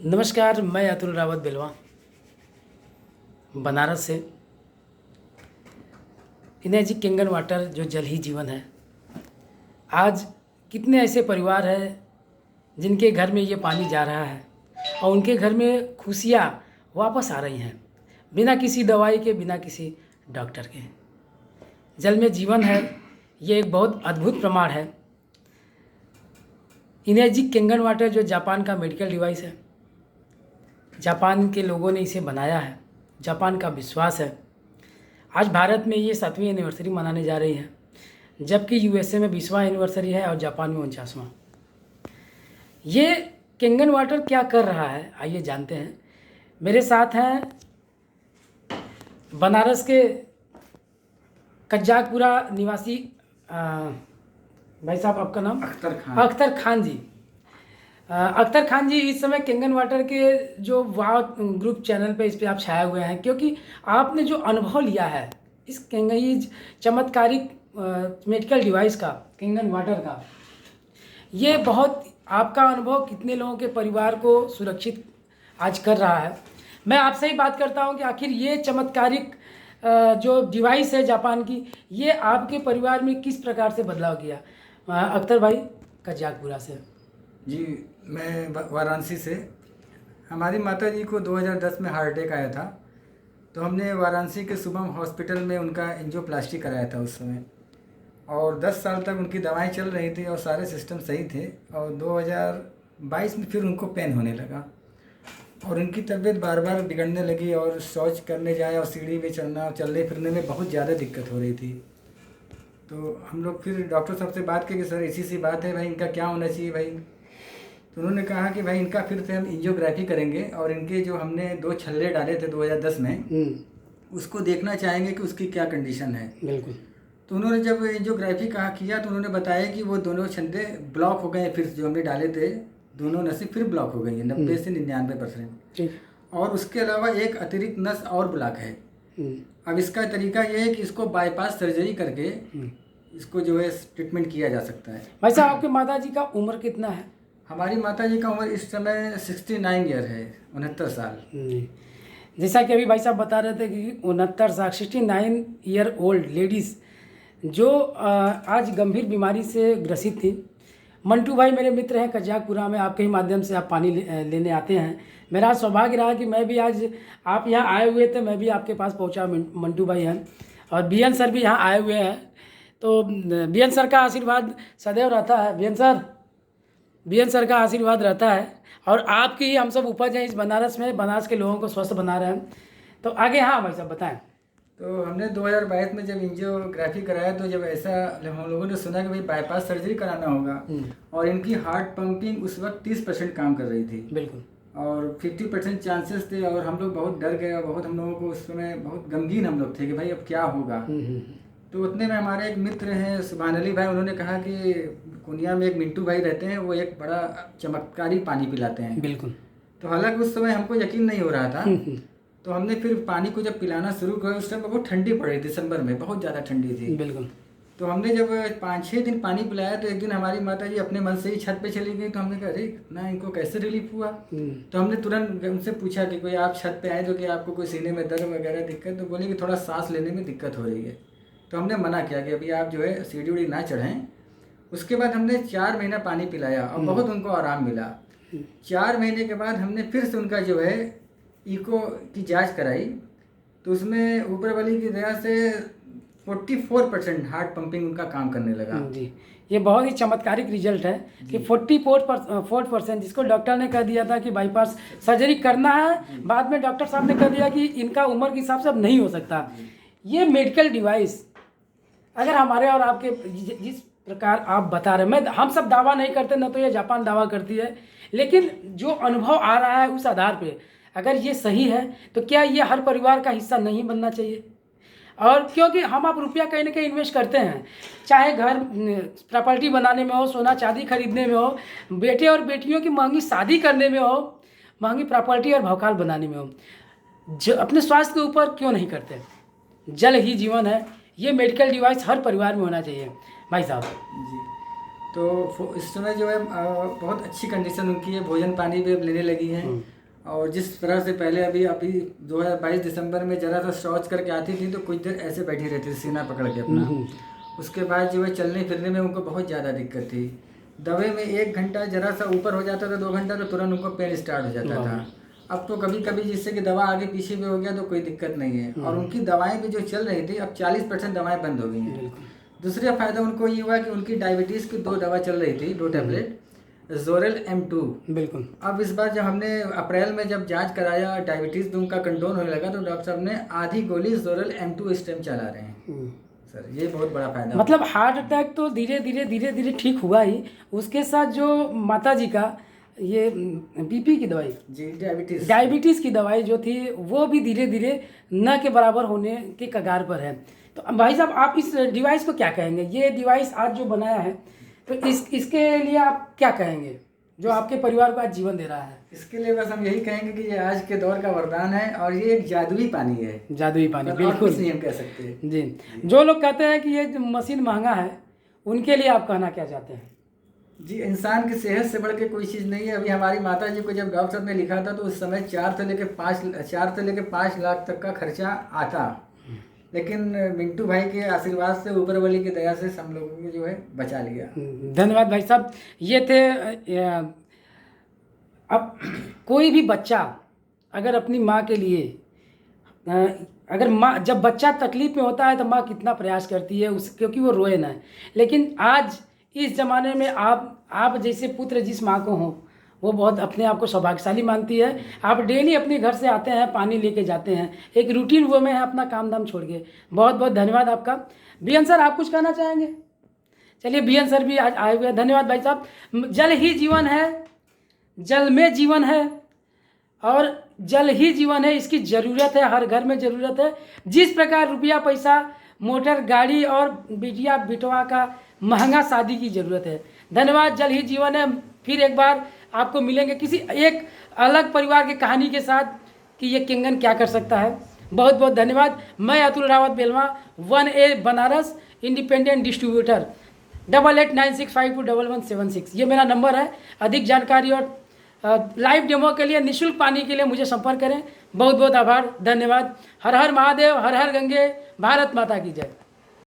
नमस्कार, मैं अतुल रावत बेलवा बनारस से। इनर्जी किंगन वाटर जो जल ही जीवन है। आज कितने ऐसे परिवार हैं जिनके घर में ये पानी जा रहा है और उनके घर में खुशियाँ वापस आ रही हैं, बिना किसी दवाई के, बिना किसी डॉक्टर के। जल में जीवन है, ये एक बहुत अद्भुत प्रमाण है। इनर्जी किंगन वाटर जो जापान का मेडिकल डिवाइस है, जापान के लोगों ने इसे बनाया है, जापान का विश्वास है। आज भारत में ये 7वीं एनिवर्सरी मनाने जा रही है, जबकि यूएसए में 20वां एनिवर्सरी है और जापान में 49वां। ये किंगन वाटर क्या कर रहा है, आइए जानते हैं। मेरे साथ हैं बनारस के कज्जाकपुरा निवासी भाई साहब, आपका नाम? अख्तर खान जी। अख्तर खान जी, इस समय किंगन वाटर के जो वाव ग्रुप चैनल पे इस पे आप छाए हुए हैं, क्योंकि आपने जो अनुभव लिया है इस किंगन चमत्कारिक मेडिकल डिवाइस का, किंगन वाटर का, ये बहुत आपका अनुभव कितने लोगों के परिवार को सुरक्षित आज कर रहा है। मैं आपसे ही बात करता हूं कि आखिर ये चमत्कारिक जो डिवाइस है जापान की, ये आपके परिवार में किस प्रकार से बदलाव किया। अख्तर भाई कज्जाकपुरा से। जी, मैं वाराणसी से। हमारी माता जी को 2010 में हार्ट अटैक आया था, तो हमने वाराणसी के शुभम हॉस्पिटल में उनका एंजियोप्लास्टी कराया था उस समय, और 10 साल तक उनकी दवाएं चल रही थी और सारे सिस्टम सही थे। और 2022 में फिर उनको पेन होने लगा और उनकी तबीयत बार बार बिगड़ने लगी और शौच करने जाए और सीढ़ी में चढ़ना, चलने फिरने में बहुत ज़्यादा दिक्कत हो रही थी। तो हम लोग फिर डॉक्टर साहब से बात की कि सर ऐसी सी बात है भाई, इनका क्या होना चाहिए भाई। तो उन्होंने कहा कि भाई इनका फिर से हम एंजियोग्राफी करेंगे और इनके जो हमने 2 छल्ले डाले थे 2010 में, उसको देखना चाहेंगे कि उसकी क्या कंडीशन है। बिल्कुल। तो उन्होंने जब एंजियोग्राफी कहा किया तो उन्होंने बताया कि वो दोनों छल्ले ब्लॉक हो गए, फिर जो हमने डाले थे दोनों नसें फिर ब्लॉक हो गई हैं 90 से 99%। और उसके अलावा एक अतिरिक्त नस और ब्लॉक है। अब इसका तरीका ये है कि इसको बाईपास सर्जरी करके इसको जो है ट्रीटमेंट किया जा सकता है। भाई साहब, आपके माता जी का उम्र कितना है? हमारी माता जी का उम्र इस समय 69 ईयर है, 69 साल। जैसा कि अभी भाई साहब बता रहे थे कि 69 साल, 69 ईयर ओल्ड लेडीज़ जो आज गंभीर बीमारी से ग्रसित थी। मंटू भाई मेरे मित्र हैं कज्जाकपुरा में, आपके ही माध्यम से आप पानी लेने आते हैं। मेरा सौभाग्य रहा कि मैं भी आज, आप यहाँ आए हुए थे, मैं भी आपके पास पहुँचा। मंटू भाई हैं और बीएन सर भी यहाँ आए हुए हैं। तो बीएन सर का आशीर्वाद सदैव रहता है। बीएन सर का आशीर्वाद रहता है और आपकी ही हम सब उपज है इस बनारस में, बनारस के लोगों को स्वस्थ बना रहे हैं। तो आगे हाँ भाई साहब बताएं। तो हमने 2022 में जब एंजियोग्राफी कराया तो जब ऐसा हम लोगों ने सुना कि भाई बाईपास सर्जरी कराना होगा और इनकी हार्ट पंपिंग उस वक्त 30% काम कर रही थी। बिल्कुल। और 50% चांसेस थे और हम लोग बहुत डर गए और बहुत हम लोगों को उस समय बहुत गमगीन हम लोग थे कि भाई अब क्या होगा। तो उतने में हमारे एक मित्र हैं सुभान अली भाई, उन्होंने कहा कि कुनिया में एक मिंटू भाई रहते हैं, वो एक बड़ा चमत्कारी पानी पिलाते हैं। बिल्कुल। तो हालांकि उस समय हमको यकीन नहीं हो रहा था। तो हमने फिर पानी को जब पिलाना शुरू किया, उस समय बहुत ठंडी पड़ रही थी, दिसंबर में बहुत ज़्यादा ठंडी थी। बिल्कुल। तो हमने जब 5-6 दिन पानी पिलाया तो एक दिन हमारी माता जी अपने मन से ही छत पे चली गई। तो हमने कहा अरे ना, इनको कैसे रिलीफ हुआ। तो हमने तुरंत उनसे पूछा कि कोई आप छत पे आए तो कि आपको कोई सीने में दर्द वगैरह दिक्कत, तो बोले कि थोड़ा सांस लेने में दिक्कत हो रही है। तो हमने मना किया कि अभी आप जो है सीढ़ी उड़ी ना चढ़ें। उसके बाद हमने 4 महीना पानी पिलाया और बहुत उनको आराम मिला। 4 महीने के बाद हमने फिर से उनका जो है इको की जांच कराई, तो उसमें ऊपर वाली की दया से 44% हार्ट पंपिंग उनका काम करने लगा। जी, ये बहुत ही चमत्कारिक रिजल्ट है कि 44%, जिसको डॉक्टर ने कह दिया था कि बाईपास सर्जरी करना है, बाद में डॉक्टर साहब ने कह दिया कि इनका उम्र के हिसाब से अब नहीं हो सकता। ये मेडिकल डिवाइस अगर हमारे और आपके जिस प्रकार आप बता रहे हैं, हम सब दावा नहीं करते, न तो ये जापान दावा करती है, लेकिन जो अनुभव आ रहा है उस आधार पे अगर ये सही है तो क्या ये हर परिवार का हिस्सा नहीं बनना चाहिए। और क्योंकि हम आप रुपया कहीं ना कहीं इन्वेस्ट करते हैं, चाहे घर प्रॉपर्टी बनाने में हो, सोना चांदी खरीदने में हो, बेटे और बेटियों की महंगी शादी करने में हो, महंगी प्रॉपर्टी और भवकाल बनाने में हो, जो अपने स्वास्थ्य के ऊपर क्यों नहीं करते। जल ही जीवन है, ये मेडिकल डिवाइस हर परिवार में होना चाहिए भाई साहब जी। तो इस समय जो है बहुत अच्छी कंडीशन उनकी है, भोजन पानी भी अब लेने लगी हैं और जिस तरह से पहले अभी 2022 दिसंबर में ज़रा सा शौच करके आती थी तो कुछ देर ऐसे बैठी रहती थी सीना पकड़ के अपना। उसके बाद जो है चलने फिरने में उनको बहुत ज़्यादा दिक्कत थी। दवाई में 1 घंटा ज़रा सा ऊपर हो जाता था, 2 घंटा तो तुरंत उनको पेन स्टार्ट हो जाता था। अब तो कभी कभी जिससे कि दवा आगे पीछे भी हो गया तो कोई दिक्कत नहीं है। और उनकी दवाएं भी जो चल रही थी अब 40% दवाएं बंद हो गई हैं। दूसरा फ़ायदा उनको ये हुआ कि उनकी डायबिटीज़ की 2 दवा चल रही थी, 2 टैबलेट जोरेल M2। बिल्कुल। अब इस बार जब हमने अप्रैल में जब जांच कराया, डायबिटीज़ भी उनका कंट्रोल होने लगा, तो डॉक्टर साहब ने आधी गोली जोरेल M2 इस टाइम चला रहे हैं। सर ये बहुत बड़ा फायदा मतलब हार्ट अटैक तो धीरे धीरे ठीक हुआ ही, उसके साथ जो माता जी का ये बीपी की दवाई जी, डायबिटीज़ की दवाई जो थी वो भी धीरे धीरे न के बराबर होने के कगार पर है। तो भाई साहब आप इस डिवाइस को क्या कहेंगे? ये डिवाइस आज जो बनाया है तो इसके लिए आप क्या कहेंगे जो आपके परिवार को आज जीवन दे रहा है? इसके लिए बस हम यही कहेंगे कि ये आज के दौर का वरदान है और ये एक जादुई पानी है। जादुई पानी, बिल्कुल नहीं हम कह सकते जी। जो लोग कहते हैं कि ये मशीन महंगा है, उनके लिए आप कहना क्या चाहते हैं? जी, इंसान की सेहत से बढ़ के कोई चीज़ नहीं है। अभी हमारी माता जी को जब डॉक्टर ने लिखा था तो उस समय 4 से लेके 5 लाख तक का खर्चा आता, लेकिन मिंटू भाई के आशीर्वाद से, ऊपर वाली की दया से हम लोगों को जो है बचा लिया। धन्यवाद भाई साहब। ये थे अब कोई भी बच्चा अगर अपनी माँ के लिए अगर माँ, जब बच्चा तकलीफ में होता है तो माँ कितना प्रयास करती है उस, क्योंकि वो रोए ना। लेकिन आज इस ज़माने में आप जैसे पुत्र जिस माँ को हो वो बहुत अपने आप को सौभाग्यशाली मानती है। आप डेली अपने घर से आते हैं, पानी लेके जाते हैं, एक रूटीन वो में है अपना काम धाम छोड़ के। बहुत बहुत धन्यवाद आपका। बीएन सर आप कुछ कहना चाहेंगे? चलिए बीएन सर भी आज आए हुए हैं। धन्यवाद भाई साहब। जल ही जीवन है, जल में जीवन है और जल ही जीवन है, इसकी ज़रूरत है, हर घर में ज़रूरत है। जिस प्रकार रुपया पैसा, मोटर गाड़ी और बिटिया बिटवा का महंगा शादी की ज़रूरत है। धन्यवाद। जल ही जीवन है। फिर एक बार आपको मिलेंगे किसी एक अलग परिवार की कहानी के साथ कि ये किंगन क्या कर सकता है। बहुत बहुत धन्यवाद। मैं Atul Rawat Belwa, 1A Banaras independent distributor, 8896521176 ये मेरा नंबर है। अधिक जानकारी और लाइव डेमो के लिए, निःशुल्क पानी के लिए मुझे संपर्क करें। बहुत बहुत आभार, धन्यवाद। हर हर महादेव, हर हर गंगे, भारत माता की जय।